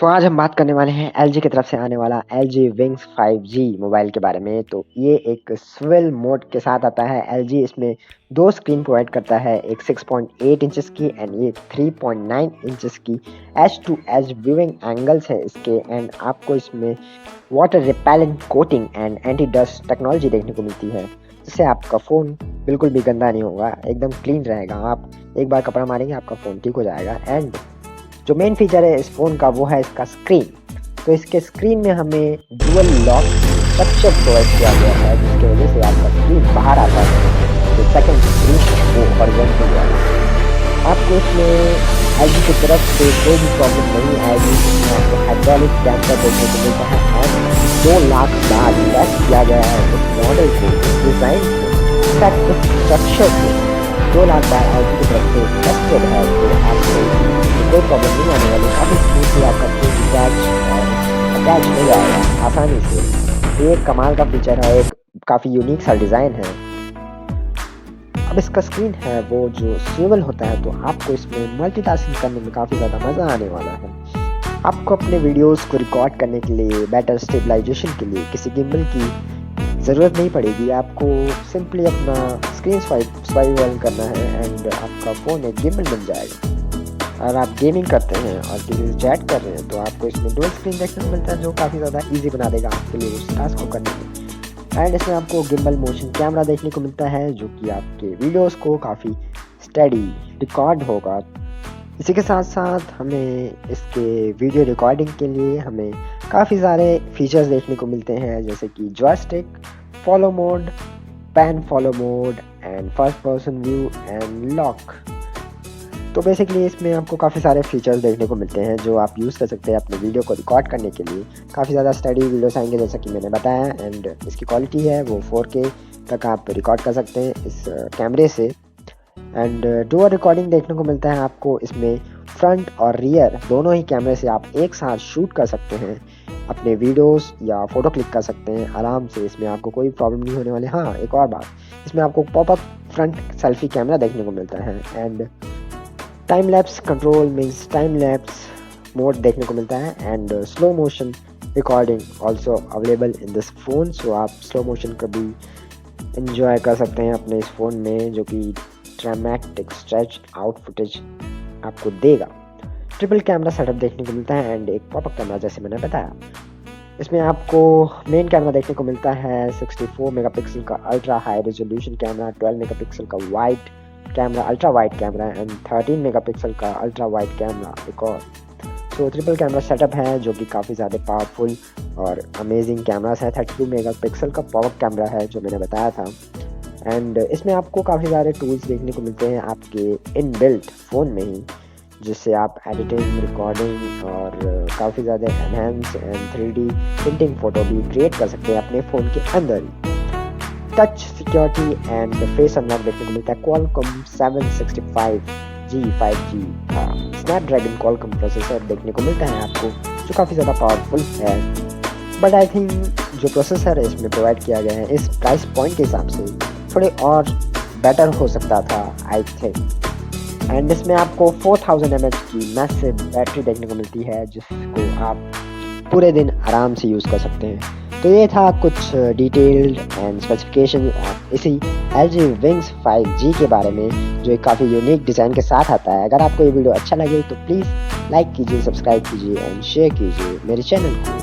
आज हम बात करने वाले हैं एलजी की तरफ से आने वाला एलजी विंग्स 5G मोबाइल के बारे में। तो ये एक स्विvel मोड के साथ आता है। एलजी इसमें दो स्क्रीन प्रोवाइड करता है, एक 6.8 इंचेस की एंड ये 3.9 इंचेस की। Edge to edge viewing angles है इसके एंड आपको इसमें water repellent coating and anti dust technology देखने को मिलती है, जिससे आपका फ़ोन बिल्कुल भी गंदा नहीं होगा, एकदम क्लीन रहेगा। आप एक बार कपड़ा मारेंगे आपका फ़ोन ठीक हो जाएगा। एंड जो मेन फीचर है इस फ़ोन का वो है इसका स्क्रीन। तो इसके स्क्रीन में हमें डुअल लॉक स्ट्रक्चर प्रोवाइड किया गया है, जिसकी वजह से आपका स्क्रीन बाहर आता है। जो सेकंड स्क्रीन है वो हॉरिजॉन्टल है। आपको इसमें एलजी की तरफ से कोई भी प्रॉब्लम नहीं आएगी। इसमें आपको हाइड्रोलिक कैमरा देखने को मिलता है और 2 लाख बाद टेस्ट किया गया है इस मॉडल को, इस डिज़ाइन को, इस स्ट्रक्चर को 2 लाख बार एलजी की तरफ से टेस्टेड है। तो आपको कोई प्रॉब्लम नहीं आने वाली, काफ़ी स्मूथली आपका फोन अटैच हो जाएगा आसानी से। ये एक कमाल का फीचर है, एक काफ़ी यूनिक सा डिज़ाइन है। अब इसका स्क्रीन है वो जो स्विvel होता है, तो आपको इसमें मल्टीटास्किंग करने में काफ़ी ज़्यादा मज़ा आने वाला है। आपको अपने वीडियोस को रिकॉर्ड करने के लिए, बेटर स्टेबलाइजेशन के लिए किसी गिम्बल की ज़रूरत नहीं पड़ेगी। आपको सिंपली अपना स्क्रीन स्वाइवल करना है एंड आपका फ़ोन एक गिम्बल बन जाएगा। अगर आप गेमिंग करते हैं और किसी से चैट कर रहे हैं तो आपको इसमें डुअल स्क्रीन देखने को मिलता है, जो काफ़ी ज़्यादा इजी बना देगा आपके लिए उस टास्क को करने में। एंड इसमें आपको गिम्बल मोशन कैमरा देखने को मिलता है, जो कि आपके वीडियोस को काफ़ी स्टेडी रिकॉर्ड होगा। इसी के साथ साथ हमें इसके वीडियो रिकॉर्डिंग के लिए हमें काफ़ी सारे फीचर्स देखने को मिलते हैं, जैसे कि joystick, follow mode, pan follow mode and first person view and lock. तो बेसिकली इसमें आपको काफ़ी सारे फीचर्स देखने को मिलते हैं जो आप यूज़ कर सकते हैं अपने वीडियो को रिकॉर्ड करने के लिए। काफ़ी ज़्यादा स्टडी वीडियोस आएंगे जैसा कि मैंने बताया। एंड इसकी क्वालिटी है वो 4K तक आप रिकॉर्ड कर सकते हैं इस कैमरे से। एंड डुअल रिकॉर्डिंग देखने को मिलता है आपको इसमें। फ्रंट और रियर दोनों ही कैमरे से आप एक साथ शूट कर सकते हैं, अपने वीडियोस या फ़ोटो क्लिक कर सकते हैं आराम से। इसमें आपको कोई प्रॉब्लम नहीं होने वाली। हाँ, एक और बात, इसमें आपको पॉपअप फ्रंट सेल्फी कैमरा देखने को मिलता है। And time lapse control means time lapse mode देखने को मिलता है। And slow motion recording also available in this phone. So आप स्लो मोशन का भी इंजॉय कर सकते हैं अपने इस फ़ोन में, जो कि ड्रामेटिक स्ट्रेच आउट फुटेज आपको देगा। ट्रिपल कैमरा सेटअप देखने को मिलता है एंड एक पॉपअप कैमरा जैसे मैंने बताया। इसमें आपको मेन कैमरा देखने को मिलता है 64 मेगापिक्सल का ultra high resolution camera, 12 megapixel का wide camera, ultra wide camera and 13 megapixel का अल्ट्रा वाइड कैमरा एक और। सो ट्रिपल कैमरा सेटअप है जो कि काफ़ी ज़्यादा पावरफुल और अमेजिंग कैमरास है। 32 मेगापिक्सल का पॉपअप कैमरा है जो मैंने बताया था। एंड इसमें आपको काफ़ी सारे टूल्स देखने को मिलते हैं आपके इनबिल्ट फ़ोन में ही, जिससे आप एडिटिंग, रिकॉर्डिंग और काफ़ी ज़्यादा enhance and 3D printing photo भी क्रिएट कर सकते हैं अपने फ़ोन के अंदर ही। Touch security and face unlock देखने को मिलता है। क्वालकॉम 765G 5G का स्नैपड्रैगन क्वालकॉम प्रोसेसर देखने को मिलता है आपको, जो काफ़ी ज़्यादा पावरफुल है। बट आई थिंक जो प्रोसेसर है इसमें प्रोवाइड किया गया है इस प्राइस पॉइंट के हिसाब से थोड़े और बेटर हो सकता था आई थिंक। एंड इसमें आपको 4000 mAh की मैसिव बैटरी देखने को मिलती है, जिसको आप पूरे दिन आराम से यूज़ कर सकते हैं। तो ये था कुछ डिटेल्ड एंड स्पेसिफिकेशन इसी LG Wings 5G के बारे में, जो एक काफ़ी यूनिक डिज़ाइन के साथ आता है। अगर आपको ये वीडियो अच्छा लगे तो प्लीज़ लाइक कीजिए, सब्सक्राइब कीजिए एंड शेयर कीजिए मेरे चैनल को।